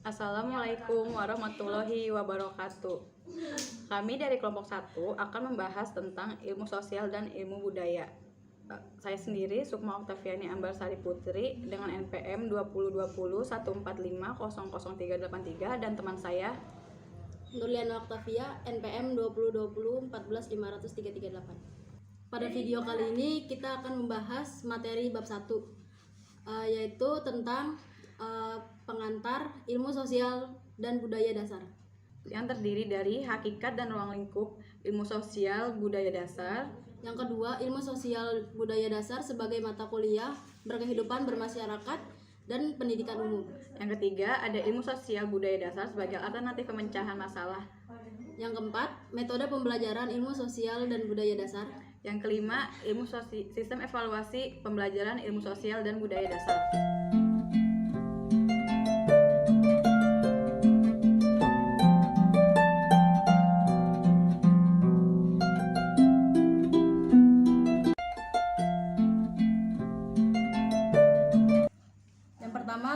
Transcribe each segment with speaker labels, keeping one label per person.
Speaker 1: Assalamualaikum warahmatullahi wabarakatuh. Kami dari kelompok 1 akan membahas tentang ilmu sosial dan ilmu budaya. Saya sendiri Sukma Oktaviani Ambarsari Putri dengan NPM 202014500383 dan teman saya
Speaker 2: Nurliana Oktavia, NPM 202014150338. Pada video kali ini kita akan membahas materi bab 1, yaitu tentang pengantar ilmu sosial dan budaya dasar,
Speaker 1: yang terdiri dari hakikat dan ruang lingkup ilmu sosial budaya dasar.
Speaker 2: Yang kedua, ilmu sosial budaya dasar sebagai mata kuliah berkehidupan bermasyarakat dan pendidikan umum.
Speaker 1: Yang ketiga, ada ilmu sosial budaya dasar sebagai alternatif pemecahan masalah.
Speaker 2: Yang keempat, metode pembelajaran ilmu sosial dan budaya dasar.
Speaker 1: Yang kelima, sistem evaluasi pembelajaran ilmu sosial dan budaya dasar.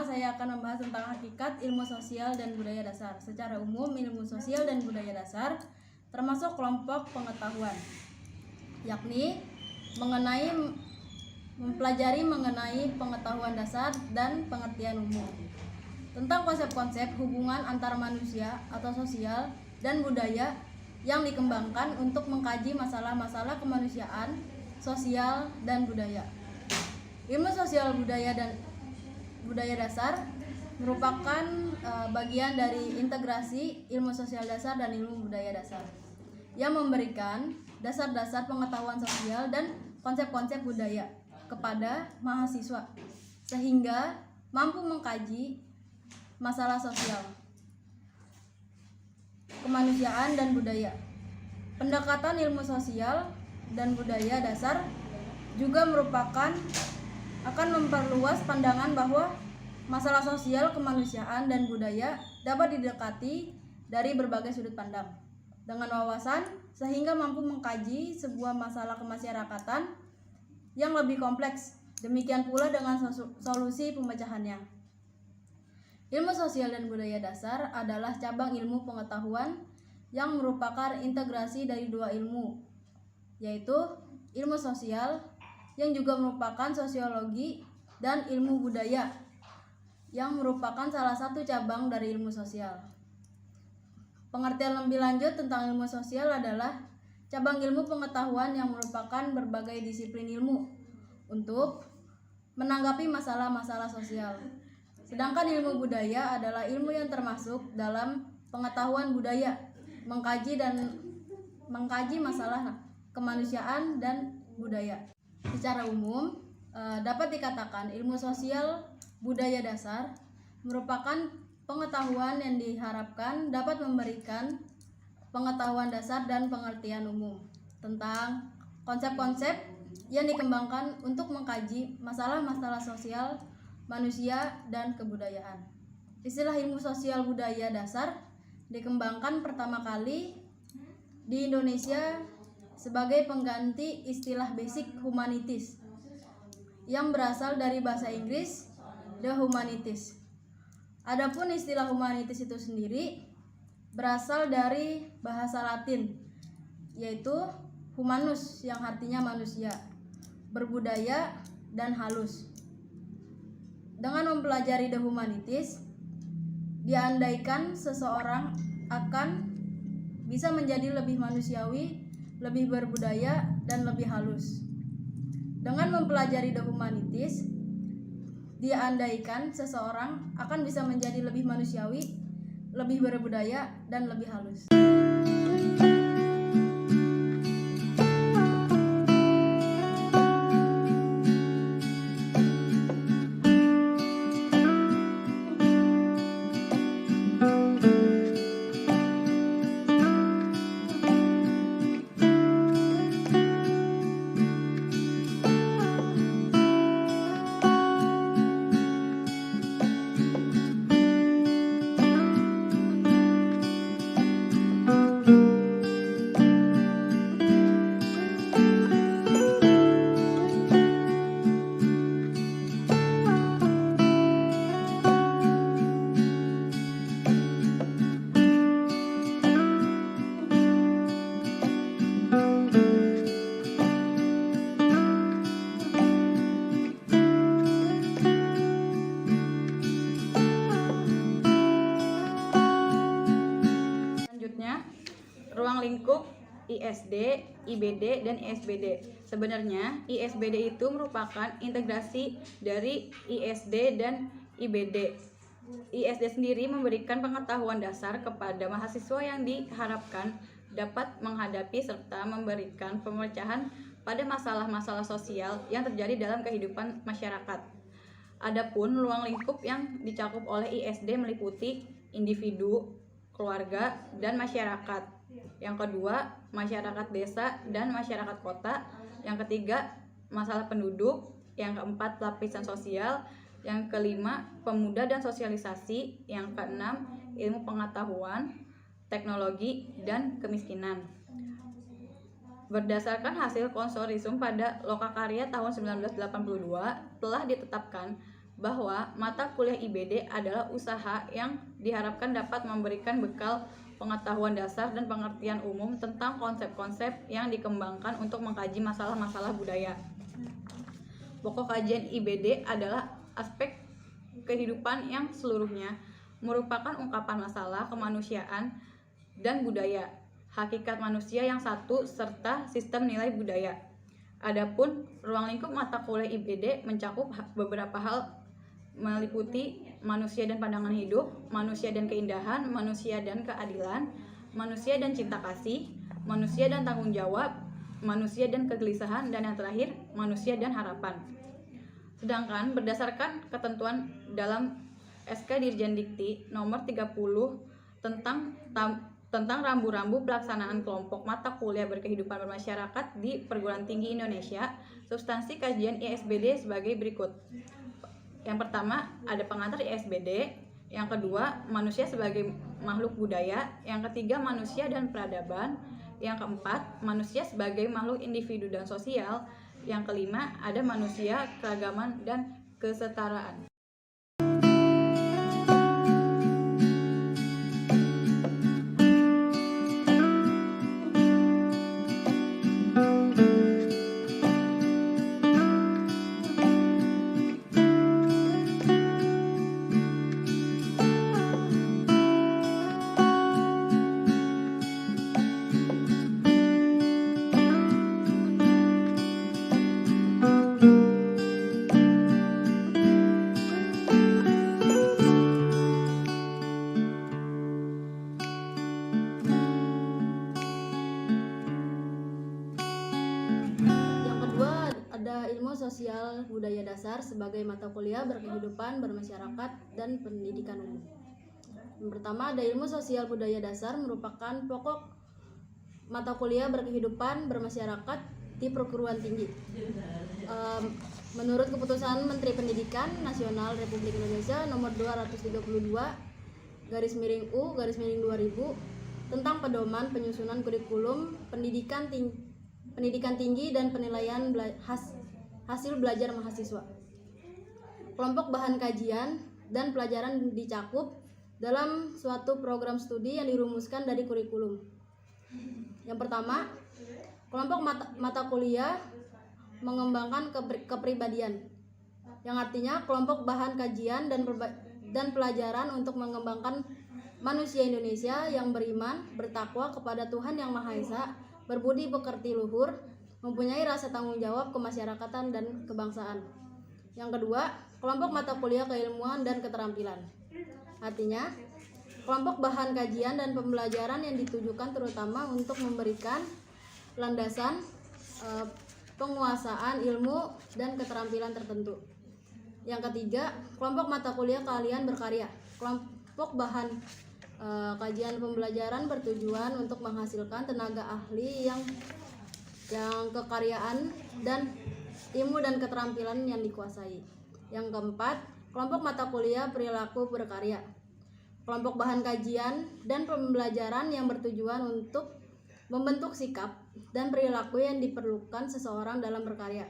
Speaker 2: Saya akan membahas tentang hakikat ilmu sosial dan budaya dasar. Secara umum, ilmu sosial dan budaya dasar termasuk kelompok pengetahuan, yakni mempelajari mengenai pengetahuan dasar dan pengertian umum tentang konsep-konsep hubungan antar manusia atau sosial dan budaya yang dikembangkan untuk mengkaji masalah-masalah kemanusiaan, sosial, dan budaya. Ilmu sosial budaya dan budaya dasar merupakan bagian dari integrasi ilmu sosial dasar dan ilmu budaya dasar yang memberikan dasar-dasar pengetahuan sosial dan konsep-konsep budaya kepada mahasiswa sehingga mampu mengkaji masalah sosial, kemanusiaan, dan budaya. Pendekatan ilmu sosial dan budaya dasar juga akan memperluas pandangan bahwa masalah sosial, kemanusiaan, dan budaya dapat didekati dari berbagai sudut pandang dengan wawasan sehingga mampu mengkaji sebuah masalah kemasyarakatan yang lebih kompleks. Demikian pula dengan solusi pemecahannya. Ilmu sosial dan budaya dasar adalah cabang ilmu pengetahuan yang merupakan integrasi dari dua ilmu, yaitu ilmu sosial yang juga merupakan sosiologi dan ilmu budaya yang merupakan salah satu cabang dari ilmu sosial. Pengertian lebih lanjut tentang ilmu sosial adalah cabang ilmu pengetahuan yang merupakan berbagai disiplin ilmu untuk menanggapi masalah-masalah sosial. Sedangkan ilmu budaya adalah ilmu yang termasuk dalam pengetahuan budaya, mengkaji masalah kemanusiaan dan budaya. Secara umum, dapat dikatakan ilmu sosial budaya dasar merupakan pengetahuan yang diharapkan dapat memberikan pengetahuan dasar dan pengertian umum tentang konsep-konsep yang dikembangkan untuk mengkaji masalah-masalah sosial, manusia, dan kebudayaan. Istilah ilmu sosial budaya dasar dikembangkan pertama kali di Indonesia sebagai pengganti istilah basic humanities yang berasal dari bahasa Inggris the humanities. Adapun istilah humanities itu sendiri berasal dari bahasa Latin, yaitu humanus yang artinya manusia, berbudaya, dan halus. Dengan mempelajari the humanities, diandaikan seseorang akan bisa menjadi lebih manusiawi, lebih berbudaya, dan lebih halus. Dengan mempelajari the humanities, diandaikan seseorang akan bisa menjadi lebih manusiawi, lebih berbudaya, dan lebih halus.
Speaker 1: ruang lingkup ISD, IBD, dan ISBD. Sebenarnya ISBD itu merupakan integrasi dari ISD dan IBD. ISD sendiri memberikan pengetahuan dasar kepada mahasiswa yang diharapkan dapat menghadapi serta memberikan pemecahan pada masalah-masalah sosial yang terjadi dalam kehidupan masyarakat. Adapun ruang lingkup yang dicakup oleh ISD meliputi individu, keluarga, dan masyarakat. Yang kedua, masyarakat desa dan masyarakat kota. Yang ketiga, masalah penduduk. Yang keempat, lapisan sosial. Yang kelima, pemuda dan sosialisasi. Yang keenam, ilmu pengetahuan, teknologi, dan kemiskinan. Berdasarkan hasil konsorsium pada Lokakarya tahun 1982, telah ditetapkan bahwa mata kuliah IBD adalah usaha yang diharapkan dapat memberikan bekal pengetahuan dasar dan pengertian umum tentang konsep-konsep yang dikembangkan untuk mengkaji masalah-masalah budaya. Pokok kajian IBD adalah aspek kehidupan yang seluruhnya merupakan ungkapan masalah kemanusiaan dan budaya, hakikat manusia yang satu, serta sistem nilai budaya. Adapun ruang lingkup mata kuliah IBD mencakup beberapa hal, meliputi manusia dan pandangan hidup, manusia dan keindahan, manusia dan keadilan, manusia dan cinta kasih, manusia dan tanggung jawab, manusia dan kegelisahan, dan yang terakhir, manusia dan harapan. Sedangkan berdasarkan ketentuan dalam SK Dirjen Dikti nomor 30 tentang rambu-rambu pelaksanaan kelompok mata kuliah berkehidupan bermasyarakat di perguruan tinggi Indonesia, substansi kajian ISBD sebagai berikut. Yang pertama, ada pengantar ISBD. Yang kedua, manusia sebagai makhluk budaya. Yang ketiga, manusia dan peradaban. Yang keempat, manusia sebagai makhluk individu dan sosial. Yang kelima, ada manusia, keragaman, dan kesetaraan.
Speaker 2: Sosial budaya dasar sebagai mata kuliah berkehidupan bermasyarakat dan pendidikan umum. Yang pertama, ada ilmu sosial budaya dasar merupakan pokok mata kuliah berkehidupan bermasyarakat di perguruan tinggi. Menurut keputusan Menteri Pendidikan Nasional Republik Indonesia nomor 232/U/2000 tentang pedoman penyusunan kurikulum pendidikan tinggi dan penilaian hasil belajar mahasiswa. Kelompok bahan kajian dan pelajaran dicakup dalam suatu program studi yang dirumuskan dari kurikulum. Yang pertama, kelompok mata kuliah mengembangkan kepribadian, yang artinya kelompok bahan kajian dan pelajaran untuk mengembangkan manusia Indonesia yang beriman, bertakwa kepada Tuhan Yang Maha Esa, berbudi pekerti luhur, mempunyai rasa tanggung jawab kemasyarakatan dan kebangsaan. Yang kedua, kelompok mata kuliah keilmuan dan keterampilan. Artinya, kelompok bahan kajian dan pembelajaran yang ditujukan terutama untuk memberikan landasan penguasaan ilmu dan keterampilan tertentu. Yang ketiga, kelompok mata kuliah keahlian berkarya. Kelompok bahan kajian pembelajaran bertujuan untuk menghasilkan tenaga ahli yang kekaryaan dan ilmu dan keterampilan yang dikuasai. Yang keempat, kelompok mata kuliah perilaku berkarya. Kelompok bahan kajian dan pembelajaran yang bertujuan untuk membentuk sikap dan perilaku yang diperlukan seseorang dalam berkarya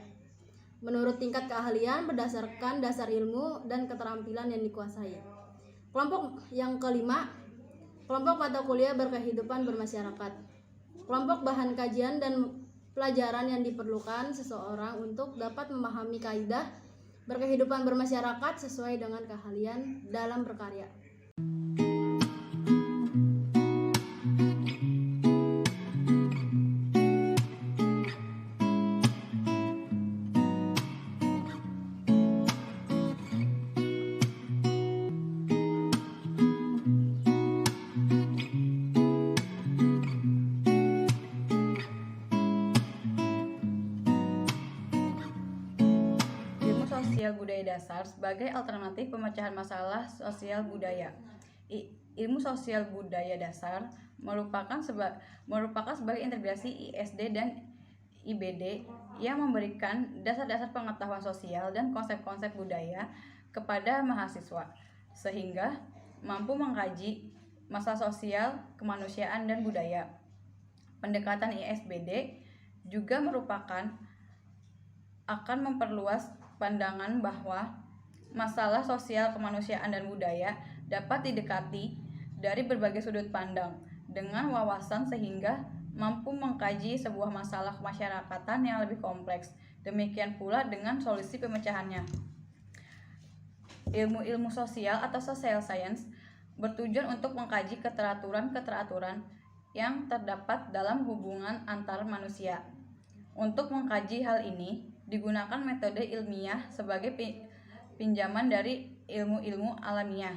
Speaker 2: menurut tingkat keahlian berdasarkan dasar ilmu dan keterampilan yang dikuasai. Kelompok yang kelima, kelompok mata kuliah berkehidupan bermasyarakat. Kelompok bahan kajian dan pelajaran yang diperlukan seseorang untuk dapat memahami kaidah berkehidupan bermasyarakat sesuai dengan keahlian dalam berkarya.
Speaker 1: dasar sebagai alternatif pemecahan masalah sosial budaya. Ilmu sosial budaya dasar merupakan sebagai integrasi ISD dan IBD yang memberikan dasar-dasar pengetahuan sosial dan konsep-konsep budaya kepada mahasiswa, sehingga mampu mengkaji masalah sosial, kemanusiaan, dan budaya. Pendekatan ISBD juga akan memperluas pandangan bahwa masalah sosial, kemanusiaan, dan budaya dapat didekati dari berbagai sudut pandang dengan wawasan sehingga mampu mengkaji sebuah masalah kemasyarakatan yang lebih kompleks. Demikian pula dengan solusi pemecahannya. Ilmu sosial atau social science bertujuan untuk mengkaji keteraturan yang terdapat dalam hubungan antar manusia. Untuk mengkaji hal ini, digunakan metode ilmiah sebagai pinjaman dari ilmu-ilmu alamiah.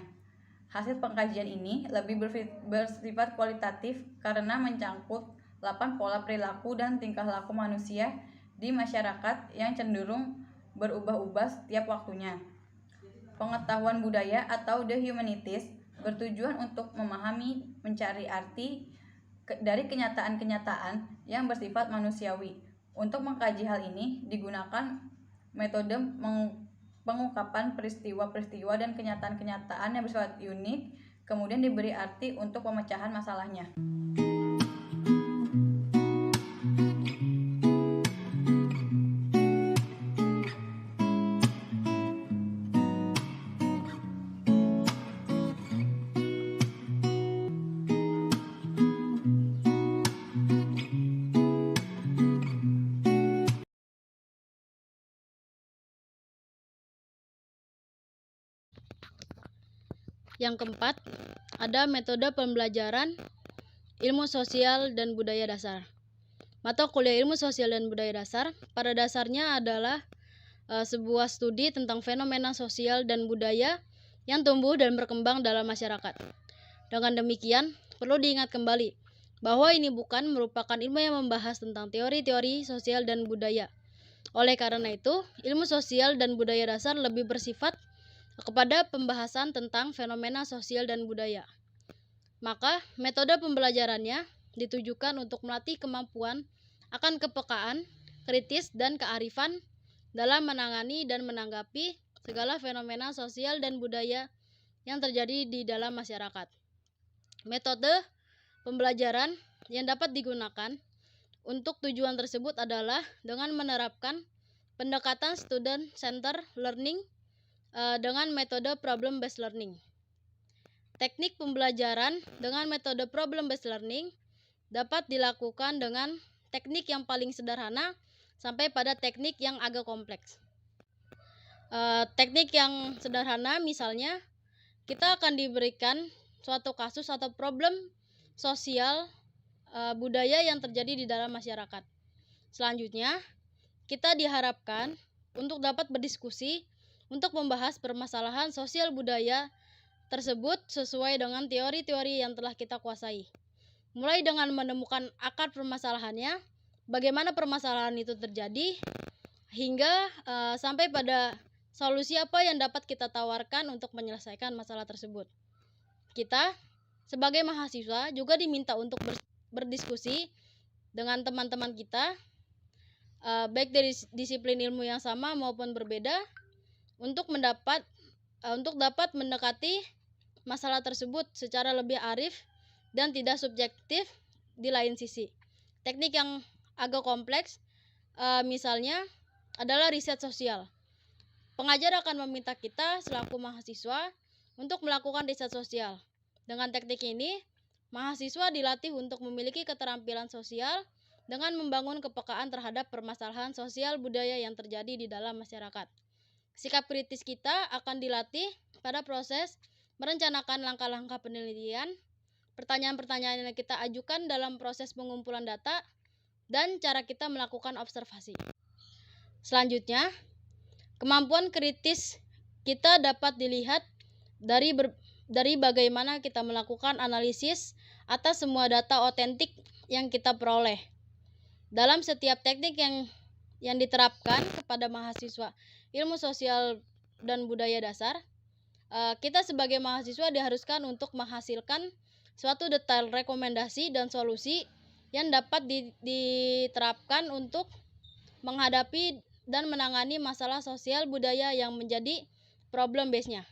Speaker 1: Hasil pengkajian ini lebih bersifat kualitatif karena mencangkut 8 pola perilaku dan tingkah laku manusia di masyarakat yang cenderung berubah-ubah setiap waktunya. Pengetahuan budaya atau the humanities bertujuan untuk memahami, mencari arti dari kenyataan-kenyataan yang bersifat manusiawi. Untuk mengkaji hal ini digunakan metode pengungkapan peristiwa-peristiwa dan kenyataan-kenyataan yang bersifat unik, kemudian diberi arti untuk pemecahan masalahnya.
Speaker 3: Yang keempat, ada metode pembelajaran ilmu sosial dan budaya dasar. Mata kuliah ilmu sosial dan budaya dasar pada dasarnya adalah sebuah studi tentang fenomena sosial dan budaya yang tumbuh dan berkembang dalam masyarakat. Dengan demikian, perlu diingat kembali bahwa ini bukan merupakan ilmu yang membahas tentang teori-teori sosial dan budaya. Oleh karena itu, ilmu sosial dan budaya dasar lebih bersifat kepada pembahasan tentang fenomena sosial dan budaya. Maka, metode pembelajarannya ditujukan untuk melatih kemampuan akan kepekaan, kritis, dan kearifan dalam menangani dan menanggapi segala fenomena sosial dan budaya yang terjadi di dalam masyarakat. Metode pembelajaran yang dapat digunakan untuk tujuan tersebut adalah dengan menerapkan pendekatan student-centered learning dengan metode problem-based learning. Teknik pembelajaran dengan metode problem-based learning dapat dilakukan dengan teknik yang paling sederhana sampai pada teknik yang agak kompleks. Teknik yang sederhana misalnya, kita akan diberikan suatu kasus atau problem sosial budaya yang terjadi di dalam masyarakat. Selanjutnya, kita diharapkan untuk dapat berdiskusi untuk membahas permasalahan sosial budaya tersebut sesuai dengan teori-teori yang telah kita kuasai. Mulai dengan menemukan akar permasalahannya, bagaimana permasalahan itu terjadi, hingga sampai pada solusi apa yang dapat kita tawarkan untuk menyelesaikan masalah tersebut. Kita sebagai mahasiswa juga diminta untuk berdiskusi dengan teman-teman kita, baik dari disiplin ilmu yang sama maupun berbeda, untuk dapat mendekati masalah tersebut secara lebih arif dan tidak subjektif di lain sisi. Teknik yang agak kompleks misalnya adalah riset sosial. Pengajar akan meminta kita selaku mahasiswa untuk melakukan riset sosial. Dengan teknik ini, mahasiswa dilatih untuk memiliki keterampilan sosial dengan membangun kepekaan terhadap permasalahan sosial budaya yang terjadi di dalam masyarakat. Sikap kritis kita akan dilatih pada proses merencanakan langkah-langkah penelitian, pertanyaan-pertanyaan yang kita ajukan dalam proses pengumpulan data, dan cara kita melakukan observasi. Selanjutnya, kemampuan kritis kita dapat dilihat dari bagaimana kita melakukan analisis atas semua data otentik yang kita peroleh. Dalam setiap teknik yang diterapkan kepada mahasiswa ilmu sosial dan budaya dasar, kita sebagai mahasiswa diharuskan untuk menghasilkan suatu detail rekomendasi dan solusi yang dapat diterapkan untuk menghadapi dan menangani masalah sosial budaya yang menjadi problem base-nya.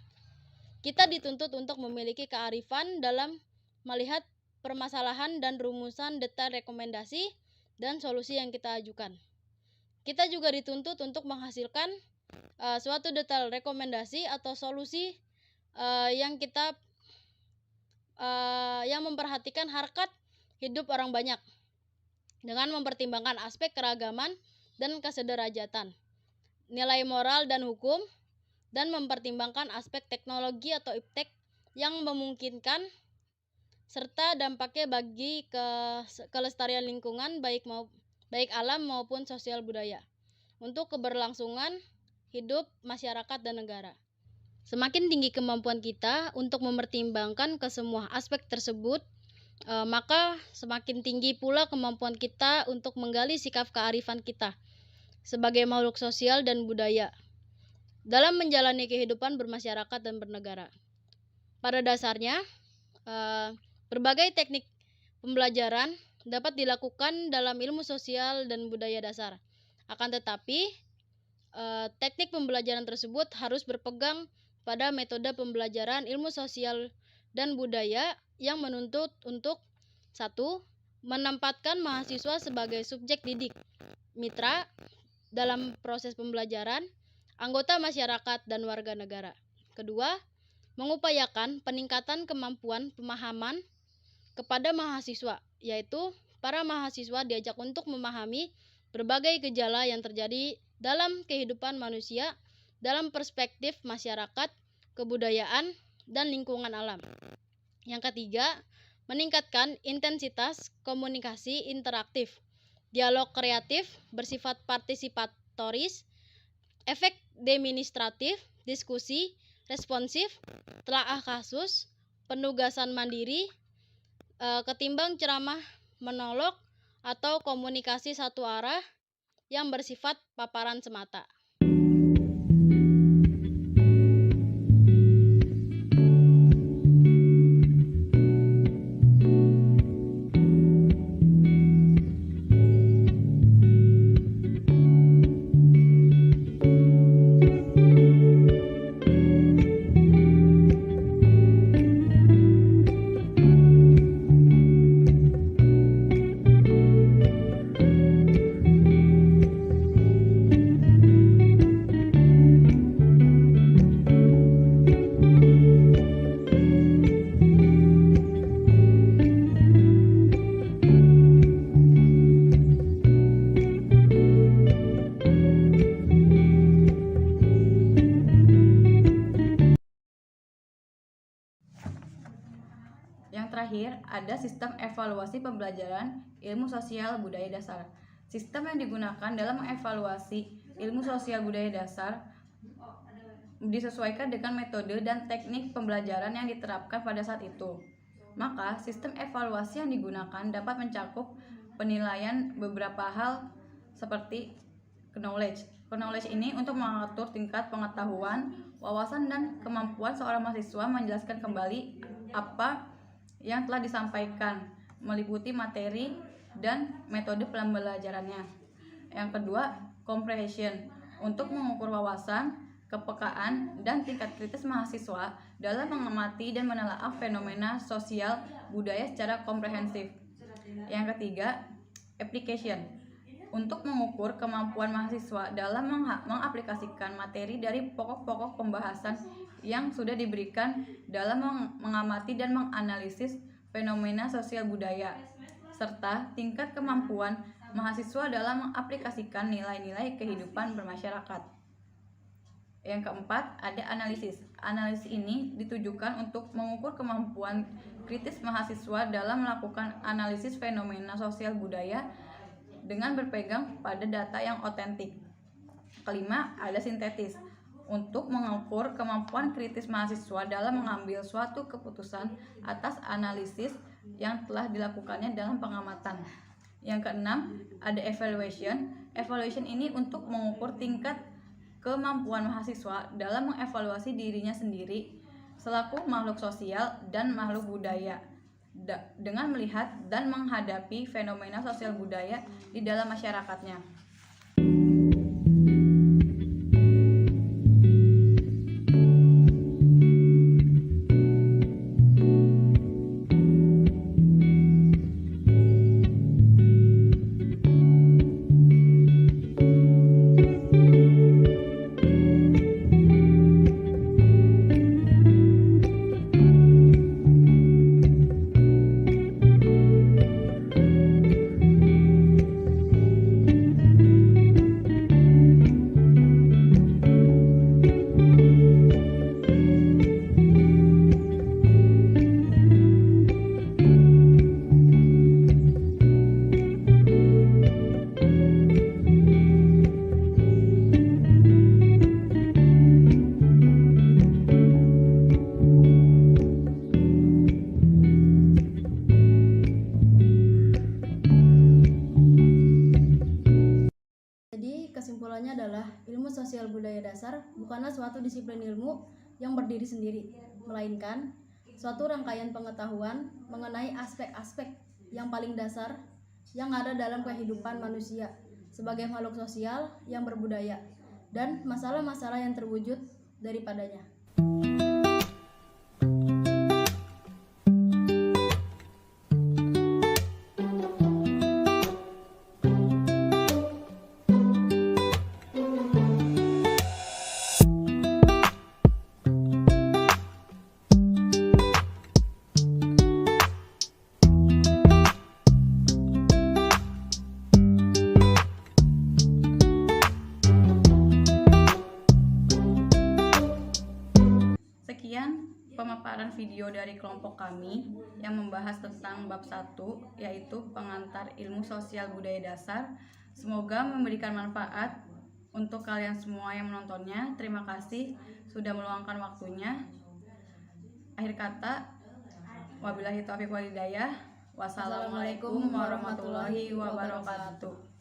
Speaker 3: Kita dituntut untuk memiliki kearifan dalam melihat permasalahan dan rumusan detail rekomendasi dan solusi yang kita ajukan. Kita juga dituntut untuk menghasilkan suatu detail rekomendasi atau solusi yang memperhatikan harkat hidup orang banyak dengan mempertimbangkan aspek keragaman dan kesederajatan, nilai moral dan hukum, dan mempertimbangkan aspek teknologi atau iptek yang memungkinkan serta dampaknya bagi kelestarian lingkungan baik alam maupun sosial budaya untuk keberlangsungan hidup masyarakat dan negara. Semakin tinggi kemampuan kita untuk mempertimbangkan kesemua aspek tersebut, maka semakin tinggi pula kemampuan kita untuk menggali sikap kearifan kita sebagai makhluk sosial dan budaya dalam menjalani kehidupan bermasyarakat dan bernegara. Pada dasarnya, berbagai teknik pembelajaran dapat dilakukan dalam ilmu sosial dan budaya dasar. Akan tetapi, teknik pembelajaran tersebut harus berpegang pada metode pembelajaran ilmu sosial dan budaya yang menuntut untuk 1. Menempatkan mahasiswa sebagai subjek didik, mitra dalam proses pembelajaran, anggota masyarakat dan warga negara. 2. Mengupayakan peningkatan kemampuan pemahaman kepada mahasiswa, yaitu para mahasiswa diajak untuk memahami berbagai gejala yang terjadi dalam kehidupan manusia dalam perspektif masyarakat, kebudayaan, dan lingkungan alam. Yang 3, meningkatkan intensitas komunikasi interaktif, dialog kreatif bersifat partisipatoris, efek demonstratif, diskusi, responsif, telaah kasus, penugasan mandiri, ketimbang ceramah monolog atau komunikasi satu arah yang bersifat paparan semata.
Speaker 1: Yang terakhir, ada sistem evaluasi pembelajaran ilmu sosial budaya dasar. Sistem yang digunakan dalam mengevaluasi ilmu sosial budaya dasar disesuaikan dengan metode dan teknik pembelajaran yang diterapkan pada saat itu. Maka, sistem evaluasi yang digunakan dapat mencakup penilaian beberapa hal seperti knowledge. Knowledge ini untuk mengatur tingkat pengetahuan, wawasan, dan kemampuan seorang mahasiswa menjelaskan kembali apa yang telah disampaikan, meliputi materi dan metode pembelajarannya. Yang kedua, comprehension, untuk mengukur wawasan, kepekaan, dan tingkat kritis mahasiswa dalam mengamati dan menelaah fenomena sosial budaya secara komprehensif. Yang ketiga, application, untuk mengukur kemampuan mahasiswa dalam mengaplikasikan materi dari pokok-pokok pembahasan yang sudah diberikan dalam mengamati dan menganalisis fenomena sosial budaya, serta tingkat kemampuan mahasiswa dalam mengaplikasikan nilai-nilai kehidupan bermasyarakat. Yang keempat, ada analisis. Analisis ini ditujukan untuk mengukur kemampuan kritis mahasiswa dalam melakukan analisis fenomena sosial budaya dengan berpegang pada data yang otentik. Kelima, ada sintetis, untuk mengukur kemampuan kritis mahasiswa dalam mengambil suatu keputusan atas analisis yang telah dilakukannya dalam pengamatan. Yang keenam, ada evaluation. Evaluation ini untuk mengukur tingkat kemampuan mahasiswa dalam mengevaluasi dirinya sendiri selaku makhluk sosial dan makhluk budaya dengan melihat dan menghadapi fenomena sosial budaya di dalam masyarakatnya.
Speaker 2: Kesimpulannya adalah ilmu sosial budaya dasar bukanlah suatu disiplin ilmu yang berdiri sendiri, melainkan suatu rangkaian pengetahuan mengenai aspek-aspek yang paling dasar yang ada dalam kehidupan manusia sebagai makhluk sosial yang berbudaya dan masalah-masalah yang terwujud daripadanya.
Speaker 1: Sekian pemaparan video dari kelompok kami yang membahas tentang bab 1, yaitu pengantar ilmu sosial budaya dasar. Semoga memberikan manfaat untuk kalian semua yang menontonnya. Terima kasih sudah meluangkan waktunya. Akhir kata, wabillahi taufiq wal hidayah. Wassalamualaikum warahmatullahi wabarakatuh.